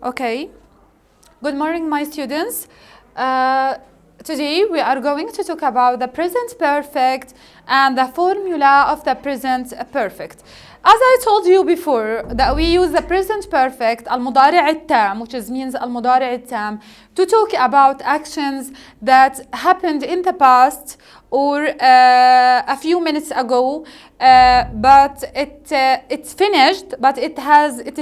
Okay. Good morning, my students. Today we are going to talk about the present perfect and the formula of the present perfect. As I told you before, that we use the present perfect, المضارع التام, which means المضارع التام, to talk about actions that happened in the past or a few minutes ago, but it's finished, but it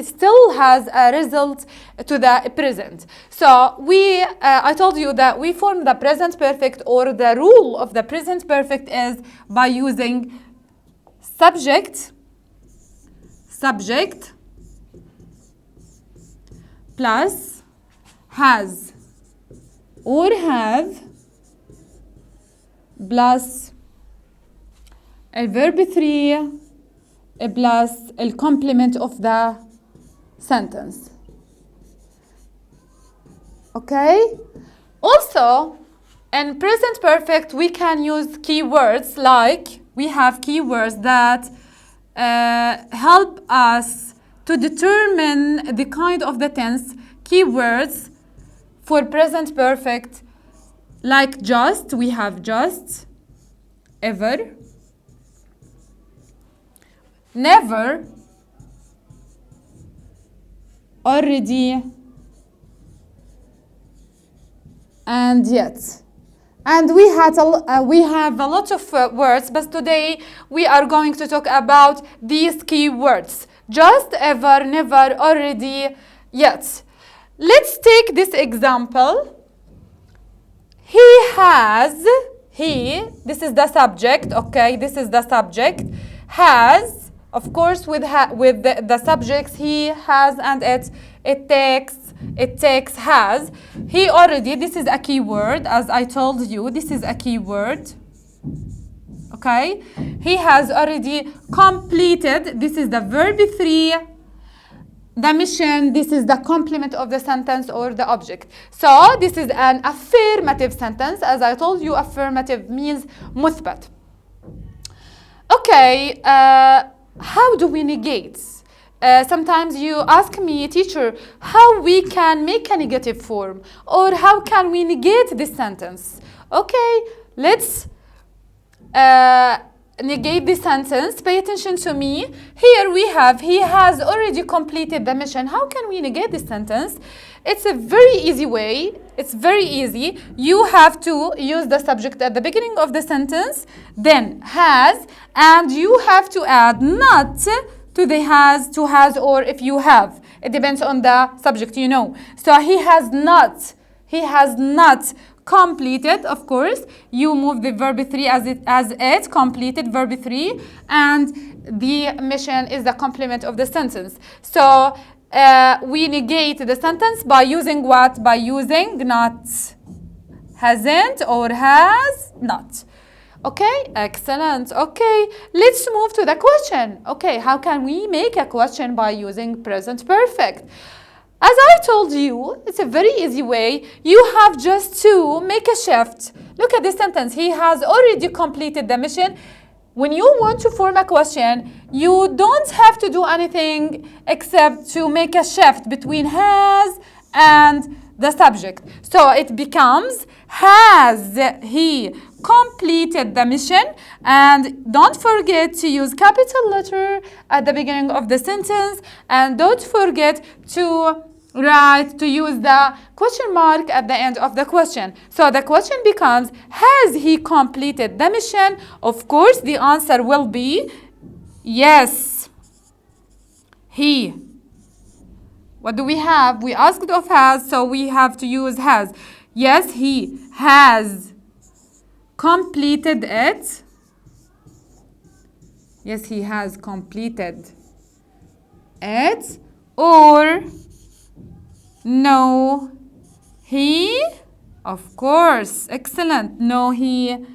still has a result to the present. So I told you that we form the present perfect, or the rule of the present perfect is by using subject plus has or have plus a verb 3 plus a complement of the sentence. Okay? Also, in present perfect, we can use keywords, like we have keywords that help us to determine the kind of the tense. Keywords for present perfect, like just, we have just, ever, never, already, and yet. And we have a lot of words, but today we are going to talk about these keywords: just, ever, never, already, yet. Let's take this example. This is the subject, okay? This is the subject. Has, of course, with the subjects he, has, and it takes, has. He already, this is a keyword, as I told you, this is a keyword. Okay? He has already completed, this is the verb 3. The mission, this is the complement of the sentence or the object. So this is an affirmative sentence. As I told you, affirmative means مثبت. Okay, how do we negate? Sometimes you ask me, teacher, how we can make a negative form, or how can we negate this sentence? Okay, let's negate this sentence. Pay attention to me. Here we have, he has already completed the mission. How can we negate this sentence? It's a very easy way. It's very easy. You have to use the subject at the beginning of the sentence, then has, and you have to add not to the has, or if you have. It depends on the subject, you know. So he has not completed, of course. You move the verb 3 as it completed, verb 3, and the mission is the complement of the sentence. So we negate the sentence by using what? By using not. Hasn't or has not. Okay, excellent. Okay, let's move to the question. Okay, how can we make a question by using present perfect? As I told you, it's a very easy way. You have just to make a shift. Look at this sentence. He has already completed the mission. When you want to form a question, you don't have to do anything except to make a shift between has and the subject. So it becomes, has he completed the mission? And don't forget to use capital letter at the beginning of the sentence, and don't forget to use the question mark at the end of the question. So the question becomes, has he completed the mission? Of course, the answer will be yes, he. What do we have? We asked of has, so we have to use has. Yes, he has completed it. Yes, he has completed it. Or no, he, of course, excellent. No, he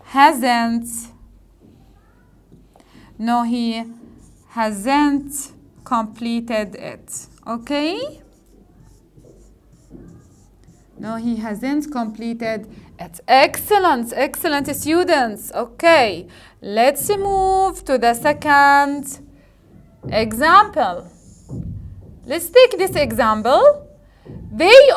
hasn't. No, he hasn't completed it. Okay? No, he hasn't completed it. Excellent, excellent students. Okay, let's move to the second example. let's take this example. They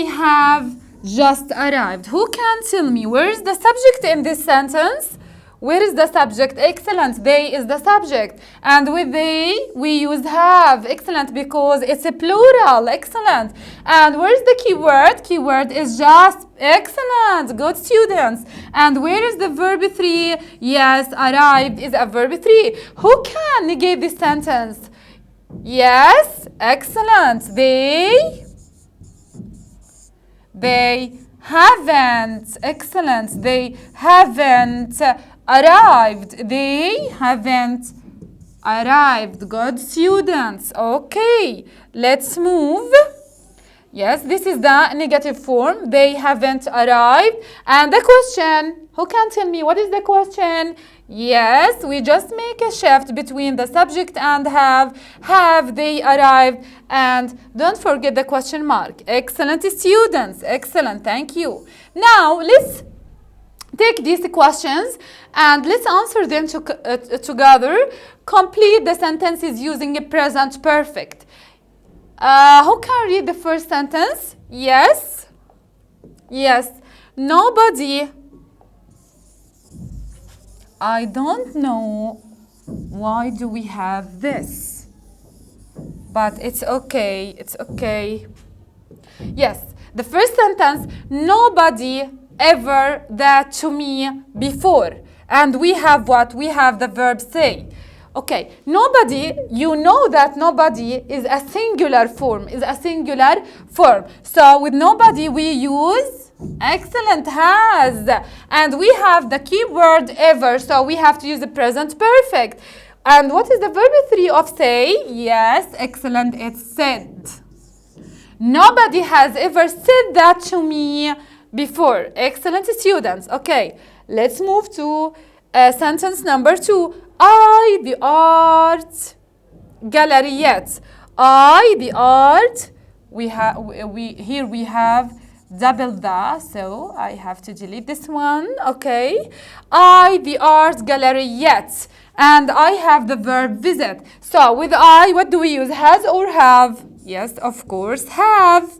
have just arrived. Who can tell me where is the subject in this sentence? Where is the subject? Excellent. They is the subject. And with they, we use have. Excellent, because it's a plural. Excellent. And where's the keyword? Keyword is just. Excellent. Good students. And where is the verb 3? Yes, arrived is a verb 3. Who can negate this sentence? Yes, excellent. They haven't. Excellent. They haven't arrived. They haven't arrived. Good students. Okay, let's move. Yes, this is the negative form. They haven't arrived. And the question, who can tell me what is the question? Yes, we just make a shift between the subject and have. Have they arrived? And don't forget the question mark. Excellent students. Excellent. Thank you. Now, let's take these questions and let's answer them together. Complete the sentences using a present perfect. Who can read the first sentence? Yes. Yes. Nobody. I don't know why do we have this, but it's okay. It's okay. Yes. The first sentence, nobody ever that to me before. And we have what? We have the verb say. Okay, nobody, you know that nobody is a singular form, So with nobody we use, excellent, has. And we have the keyword ever, so we have to use the present perfect. And what is the verb 3 of say? Yes, excellent, it's said. Nobody has ever said that to me before. Excellent students. Okay, let's move to sentence number 2. I, the art galleryet. I, the art. Here we have double the, so I have to delete this one. Okay. I, the art galleryet. And I have the verb visit. So with I, what do we use? Has or have? Yes, of course, have.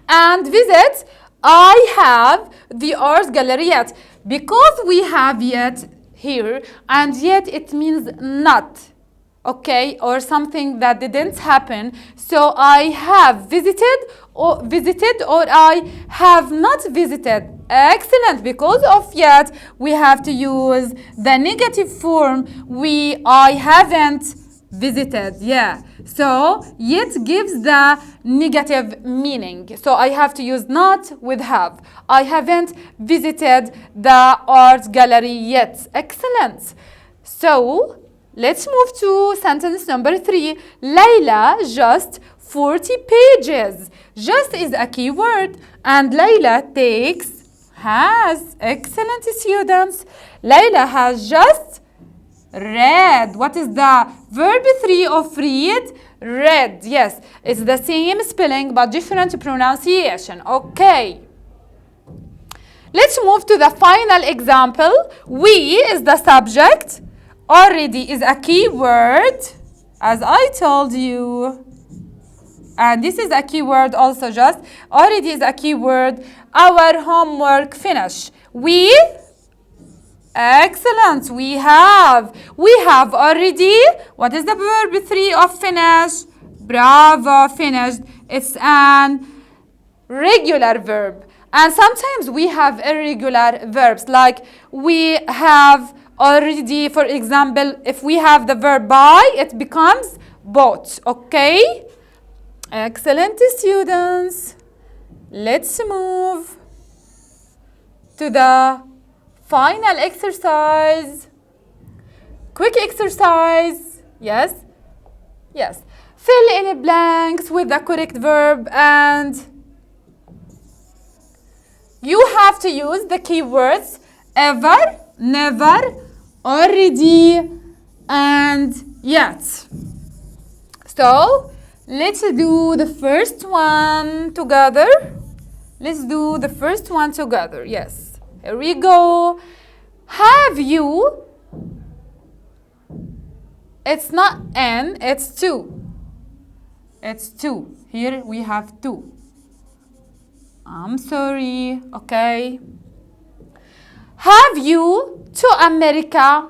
And visit, I have the art galleryet. Because we have yet here, and yet it means not, okay, or something that didn't happen. So I have visited or I have not visited. Excellent. Because of yet, we have to use the negative form. I haven't visited. Yeah. So yet gives the negative meaning. So I have to use not with have. I haven't visited the art gallery yet. Excellent. So let's move to sentence number 3. Layla just 40 pages. Just is a keyword, and Layla takes has. Excellent students. Layla has just read. What is the verb 3 of read? Read. Yes, it's the same spelling but different pronunciation. Okay. Let's move to the final example. We is the subject. Already is a keyword, as I told you. And this is a keyword also just. Already is a keyword. Our homework finished. We. Excellent. We have already. What is the verb 3 of finish? Bravo, finished. It's an regular verb. And sometimes we have irregular verbs, like we have already, for example, if we have the verb buy, it becomes bought. Okay? Excellent students. Let's move to the final exercise. Quick exercise. Yes? Yes. Fill in blanks with the correct verb, and you have to use the keywords ever, never, already, and yet. So, Let's do the first one together. Let's do the first one together. Yes. Here we go. Have you? It's not N, it's 2. It's 2. Here we have 2. I'm sorry. Okay. Have you to America?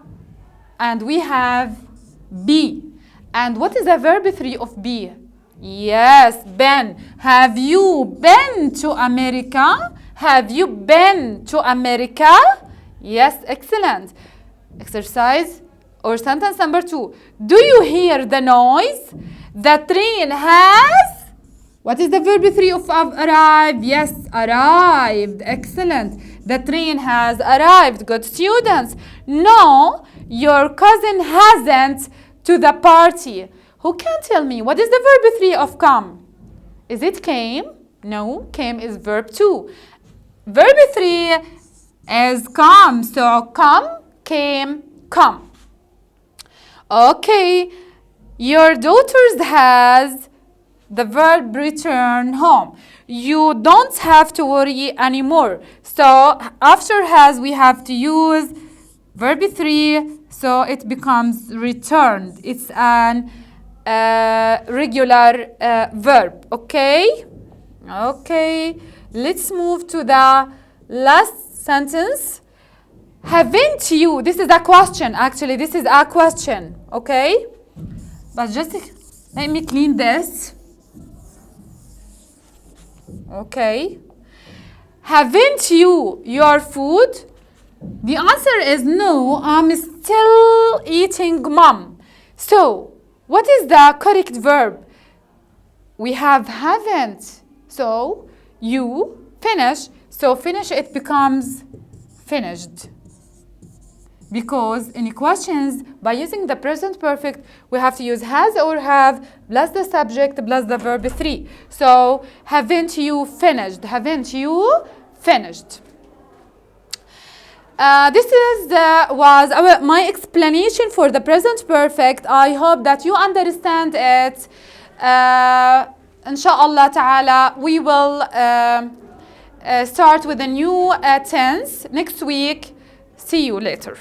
And we have be. And what is the verb 3 of be? Yes, been. Have you been to America? Have you been to America? Yes, excellent. Exercise or sentence number 2. Do you hear the noise? The train has... What is the verb 3 of arrive? Yes, arrived. Excellent. The train has arrived. Good students. No, your cousin hasn't to the party. Who can tell me what is the verb 3 of come? Is it came? No, came is verb 2. Verb 3 is come. So come, came, come. Okay. Your daughters has the verb return home. You don't have to worry anymore. So after has we have to use verb 3. So it becomes returned. It's an regular verb. Okay? Okay. Let's move to the last sentence. Haven't you? This is a question. Actually, this is a question. Okay? But just let me clean this. Okay. Haven't you your food? The answer is no, I'm still eating, Mom. So, what is the correct verb? We have haven't. So, you finish. So, finish it becomes finished. Because in questions, by using the present perfect, we have to use has or have plus the subject plus the verb 3. So, haven't you finished? Haven't you finished? This was my explanation for the present perfect. I hope that you understand it. Inshallah ta'ala, we will start with a new tense next week. See you later.